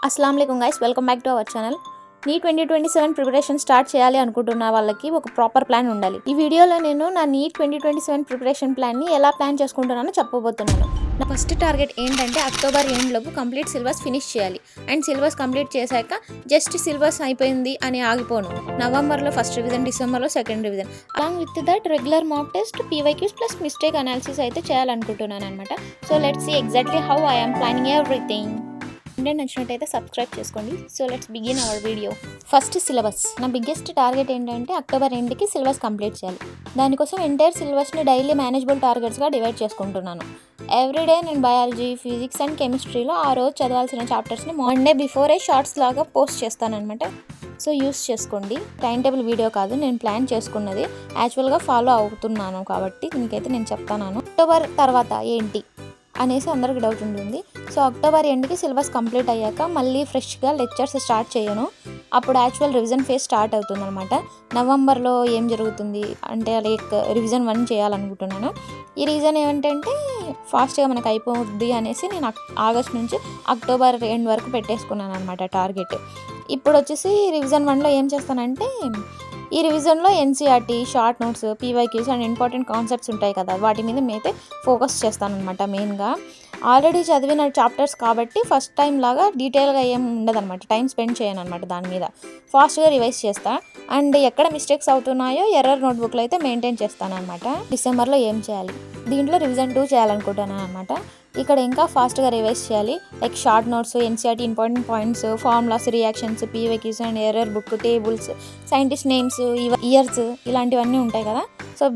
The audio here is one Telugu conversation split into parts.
అస్సలాము అలైకుం guys, welcome back to our channel. NEET 2027 preparation start చేయాలి అనుకుంటున్న వాళ్ళకి ఒక ప్రాపర్ ప్లాన్ ఉండాలి. ఈ వీడియోలో నేను నా నీట్ 2027 ప్రిపరేషన్ ప్లాన్ని ఎలా ప్లాన్ చేసుకుంటున్నానో చెప్పబోతున్నాను. నా ఫస్ట్ టార్గెట్ ఏంటంటే అక్టోబర్ ఎండ్ లోపు కంప్లీట్ సిలబస్ ఫినిష్ చేయాలి. అండ్ సిలబస్ కంప్లీట్ చేశాక జస్ట్ సిలబస్ అయిపోయింది అని ఆగిపోను. నవంబర్లో ఫస్ట్ రివిజన్, డిసెంబర్లో second revision, along with that regular mock test, PYQs plus mistake analysis అయితే చేయాలనుకుంటున్నాను అనమాట. So let's see exactly how I am planning everything. Content నచ్చినట్టయితే సబ్స్క్రైబ్ చేసుకోండి. So let's begin our video. First syllabus. నా బిగ్గెస్ట్ టార్గెట్ ఏంటంటే అక్టోబర్ ఎండ్కి సిలబస్ కంప్లీట్ చేయాలి. దానికోసం ఎంటైర్ సిలబస్ని డైలీ మేనేజబుల్ టార్గెట్స్గా డివైడ్ చేసుకుంటున్నాను. ఎవ్రీడే నేను బయాలజీ, ఫిజిక్స్ అండ్ కెమిస్ట్రీలో ఆ రోజు చదవాల్సిన చాప్టర్స్ని మండే బిఫోరే షార్ట్స్ లాగా పోస్ట్ చేస్తానమాట. సో యూస్ చేసుకోండి. టైం టేబుల్ వీడియో కాదు, నేను ప్లాన్ చేసుకున్నది యాక్చువల్గా ఫాలో అవుతున్నాను కాబట్టి దీనికైతే నేను చెప్తాను. అక్టోబర్ తర్వాత ఏంటి అనేసి అందరికి డౌట్ ఉంటుంది. సో అక్టోబర్ ఎండ్కి సిలబస్ కంప్లీట్ అయ్యాక మళ్ళీ ఫ్రెష్గా లెక్చర్స్ స్టార్ట్ చేయను. అప్పుడు యాక్చువల్ రివిజన్ ఫేజ్ స్టార్ట్ అవుతుంది అనమాట. నవంబర్లో ఏం జరుగుతుంది అంటే లైక్ రివిజన్ 1 చేయాలనుకుంటున్నాను. ఈ రీజన్ ఏమిటంటే ఫాస్ట్గా మనకు అయిపోద్ది అనేసి నేను ఆగస్ట్ నుంచి అక్టోబర్ ఎండ్ వరకు పెట్టేసుకున్నాను అనమాట టార్గెట్. ఇప్పుడు వచ్చేసి రివిజన్ 1లో ఏం చేస్తానంటే ఈ రివిజన్లో NCERT, short notes, PYQs and important concepts ఉంటాయి కదా, వాటి మీద అయితే ఫోకస్ చేస్తానమాట. మెయిన్గా ఆల్రెడీ చదివిన చాప్టర్స్ కాబట్టి ఫస్ట్ టైం లాగా డీటెయిల్గా ఏం ఉండదన్నమాట. టైం స్పెండ్ చేయను అనమాట. దాని మీద ఫాస్ట్గా రివైజ్ చేస్తా. అండ్ ఎక్కడ మిస్టేక్స్ అవుతున్నాయో ఎర్రర్ నోట్బుక్లో అయితే మెయింటైన్ చేస్తాను అనమాట. డిసెంబర్లో ఏం చేయాలి, దీంట్లో రివిజన్ 2 చేయాలనుకుంటున్నాను అనమాట. ఇక్కడ ఇంకా ఫాస్ట్గా రివైజ్ చేయాలి. Like short notes, NCERT important points, formulas, reactions, PYQs and error book, tables, scientist names, years, ఇలాంటివన్నీ ఉంటాయి కదా. సో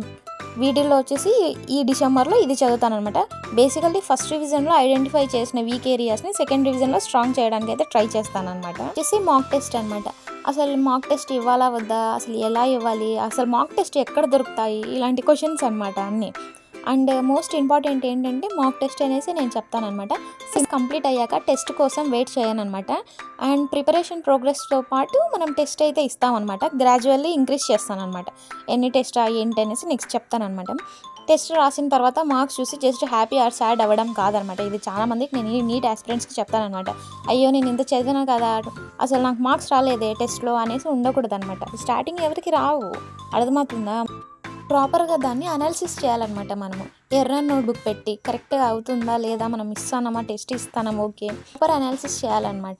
వీటిల్లో వచ్చేసి ఈ డిసెంబర్లో ఇది చదువుతాను అనమాట. బేసికల్లీ ఫస్ట్ రివిజన్లో ఐడెంటిఫై చేసిన వీక్ ఏరియాస్ని సెకండ్ రివిజన్లో స్ట్రాంగ్ చేయడానికి అయితే ట్రై చేస్తాను అనమాట. వచ్చేసి మాక్ టెస్ట్ అనమాట. అసలు మాక్ టెస్ట్ ఇవ్వాలా వద్దా, అసలు ఎలా ఇవ్వాలి, అసలు మాక్ టెస్ట్ ఎక్కడ దొరుకుతాయి, ఇలాంటి క్వశ్చన్స్ అనమాట అన్నీ. అండ్ మోస్ట్ ఇంపార్టెంట్ ఏంటంటే మాక్ టెస్ట్ అనేసి నేను చెప్తానమాట. కంప్లీట్ అయ్యాక టెస్ట్ కోసం వెయిట్ చేయను అనమాట. అండ్ ప్రిపరేషన్ ప్రోగ్రెస్తో పాటు మనం టెస్ట్ అయితే ఇస్తామన్నమాట. Gradually increase చేస్తానమాట. ఎన్ని టెస్ట్ ఏంటి అనేసి నెక్స్ట్ చెప్తానమాట. టెస్ట్ రాసిన తర్వాత మార్క్స్ చూసి జస్ట్ హ్యాపీ ఆర్ సాడ్ అవ్వడం కాదనమాట. ఇది చాలామందికి నేను నీట్ ఆస్పిరెంట్స్కి చెప్తానమాట. అయ్యో నేను ఇంత చదివినా కదా, అసలు నాకు మార్క్స్ రాలేదే టెస్ట్లో అనేసి ఉండకూడదు అనమాట. స్టార్టింగ్ ఎవరికి రావు, అర్థమవుతుందా. ప్రాపర్గా దాన్ని అనాలిసిస్ చేయాలన్నమాట. మనము ఎర్రర్ నోట్బుక్ పెట్టి కరెక్ట్గా అవుతుందా లేదా, మనం ఇస్తానమా, టెస్ట్ ఇస్తానమా, ఓకే, ప్రాపర్ అనాలిసిస్ చేయాలన్నమాట.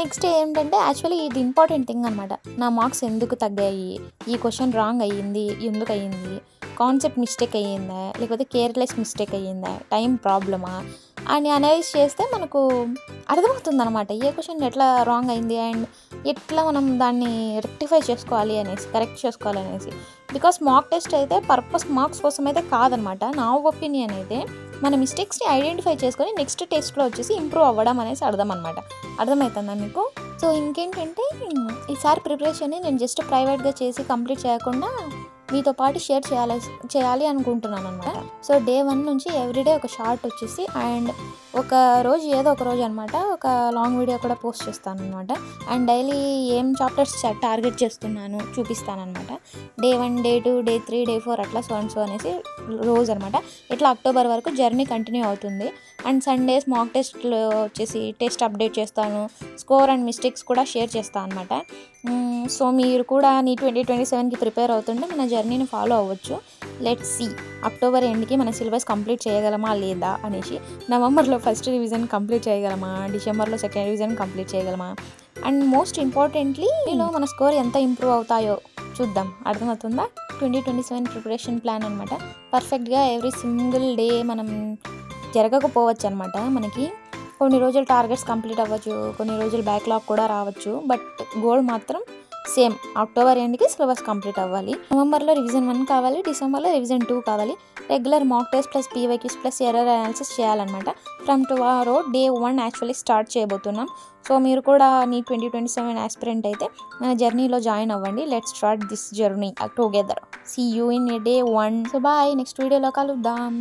నెక్స్ట్ ఏంటంటే యాక్చువల్లీ ఇది ఇంపార్టెంట్ థింగ్ అనమాట. నా మార్క్స్ ఎందుకు తగ్గాయి, ఈ క్వశ్చన్ రాంగ్ అయ్యింది ఎందుకు అయ్యింది, కాన్సెప్ట్ మిస్టేక్ అయ్యిందా లేకపోతే కేర్లెస్ మిస్టేక్ అయ్యిందా, టైం ప్రాబ్లమా అని అనలైజ్ చేస్తే మనకు అర్థమవుతుంది అనమాట. ఏ క్వశ్చన్ ఎట్లా రాంగ్ అయింది అండ్ ఎట్లా మనం దాన్ని రెక్టిఫై చేసుకోవాలి అనేసి, కరెక్ట్ చేసుకోవాలి అనేసి. బికాస్ మాక్ టెస్ట్ అయితే పర్పస్ మార్క్స్ కోసం అయితే కాదనమాట. నా ఒపీనియన్ అయితే మన మిస్టేక్స్ని ఐడెంటిఫై చేసుకొని నెక్స్ట్ టెస్ట్లో వచ్చేసి ఇంప్రూవ్ అవ్వడం అనేసి అర్థం అనమాట. అర్థమవుతుందా మీకు? సో ఇంకేంటంటే ఈసారి ప్రిపరేషన్ని నేను జస్ట్ ప్రైవేట్గా చేసి కంప్లీట్ చేయకుండా మీతో పాటు షేర్ చేయాలి అనుకుంటున్నాను అనమాట. సో డే 1 నుంచి ఎవ్రీడే ఒక షార్ట్ వచ్చేసి అండ్ ఒక రోజు ఏదో ఒక రోజు అనమాట ఒక లాంగ్ వీడియో కూడా పోస్ట్ చేస్తాను అనమాట. అండ్ డైలీ ఏం చాప్టర్స్ టార్గెట్ చేస్తున్నాను చూపిస్తానమాట. డే 1, డే 2, డే 3, డే 4 అట్లా సో అనేసి రోజు అనమాట. ఇట్లా అక్టోబర్ వరకు జర్నీ కంటిన్యూ అవుతుంది. అండ్ సండేస్ మాక్ టెస్ట్లో వచ్చేసి టెస్ట్ అప్డేట్ చేస్తాను. స్కోర్ అండ్ మిస్టేక్స్ కూడా షేర్ చేస్తాను అనమాట. సో మీరు కూడా నీ 2027కి ప్రిపేర్ అవుతుంటే మన జర్నీని ఫాలో అవ్వచ్చు. లెట్స్ సీ అక్టోబర్ ఎండ్కి మన సిలబస్ కంప్లీట్ చేయగలమా లేదా అనేసి. నవంబర్లో ఫస్ట్ రివిజన్ కంప్లీట్ చేయగలమా, డిసెంబర్లో సెకండ్ రివిజన్ కంప్లీట్ చేయగలమా, అండ్ మోస్ట్ ఇంపార్టెంట్లీ మీలో మన స్కోర్ ఎంత ఇంప్రూవ్ అవుతాయో చూద్దాం. అర్థమవుతుందా? 2027 ప్రిపరేషన్ ప్లాన్ అనమాట. పర్ఫెక్ట్గా ఎవ్రీ సింగిల్ డే మనం జరగకపోవచ్చు అనమాట. మనకి కొన్ని రోజులు టార్గెట్స్ కంప్లీట్ అవ్వచ్చు, కొన్ని రోజులు బ్యాక్లాగ్ కూడా రావచ్చు. బట్ గోల్ మాత్రం సేమ్, అక్టోబర్ ఎండ్కి సిలబస్ కంప్లీట్ అవ్వాలి. నవంబర్లో రివిజన్ 1 కావాలి, డిసెంబర్లో రివిజన్ 2 కావాలి. Regular mock test plus PYQs plus error analysis చేయాలన్నమాట. From tomorrow day 1 actually start చేయబోతున్నాం. సో మీరు కూడా నీ 2027 ఆస్పిరెంట్ అయితే మన జర్నీలో జాయిన్ అవ్వండి. Let's start this journey together. See you in day 1. So bye, next వీడియోలో కలుద్దాం.